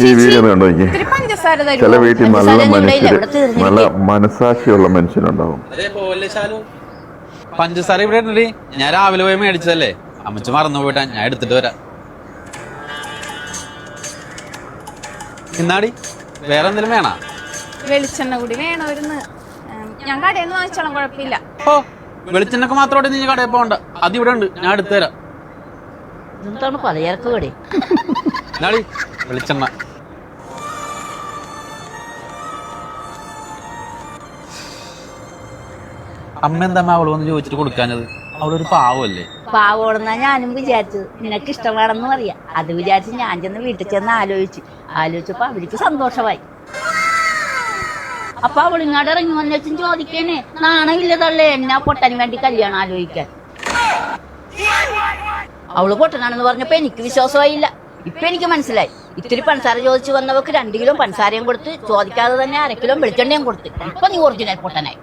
ഈ വീഡിയോ കണ്ടോ ചില വീട്ടിൽ നല്ല മനുഷ്യര് നല്ല മനസാക്ഷിയുള്ള മനുഷ്യരുണ്ടാവും. പഞ്ചസാര ഇവിടെ ഉണ്ടല്ലേ, ഞാൻ രാവിലെ പോയി മേടിച്ചതല്ലേ, അമ്മച്ച് മറന്നു പോയിട്ടാ, ഞാൻ എടുത്തിട്ട് വരാം. ഇന്നാടി വേറെ എന്തെങ്കിലും വേണോ? വെളിച്ചെണ്ണ കൂടി വേണമായിരുന്നു. ഞാൻ കടയിൽ നിന്ന് വാങ്ങിച്ചോളാം, കുഴപ്പമില്ല. ഓ, വെളിച്ചെണ്ണക്ക് മാത്രമായിട്ട് നീ കടയിൽ പോകണ്ട, അത് ഇവിടെ ഉണ്ട്, ഞാൻ എടുത്തു തരാം. എന്താണ് പലചരക്ക് കട? വെളിച്ചെണ്ണ അമ്മ എന്താ അവള് വന്ന് ചോദിച്ചിട്ട് കൊടുക്കാഞ്ഞത്? അവളൊരു പാവല്ലേ? പാവോടെന്നാ ഞാനും വിചാരിച്ചത്. നിനക്ക് ഇഷ്ടമാണെന്ന് പറയാ. അത് വിചാരിച്ച് ഞാൻ ചെന്ന് വീട്ടിൽ ചെന്ന് ആലോചിച്ചപ്പോ അവർക്ക് സന്തോഷമായി. അപ്പൊ അവളിങ്ങാട് ഇറങ്ങി വന്നു വെച്ചും ചോദിക്കണേ, നാണമില്ലതല്ലേ എന്നാ പൊട്ടന് വേണ്ടി കല്യാണം ആലോചിക്കാൻ. അവള് പൊട്ടനാണെന്ന് പറഞ്ഞപ്പോ എനിക്ക് വിശ്വാസമായില്ല. ഇപ്പൊ എനിക്ക് മനസ്സിലായി. ഇത്തിരി പഞ്ചസാര ചോദിച്ചു വന്നവർക്ക് 2 കിലോ പഞ്ചസാരയും കൊടുത്ത്, ചോദിക്കാതെ തന്നെ 1/2 കിലോ വെളിച്ചെണ്ണയും കൊടുത്ത്. ഇപ്പൊ നീ ഒറിജിനൽ പൊട്ടനായി.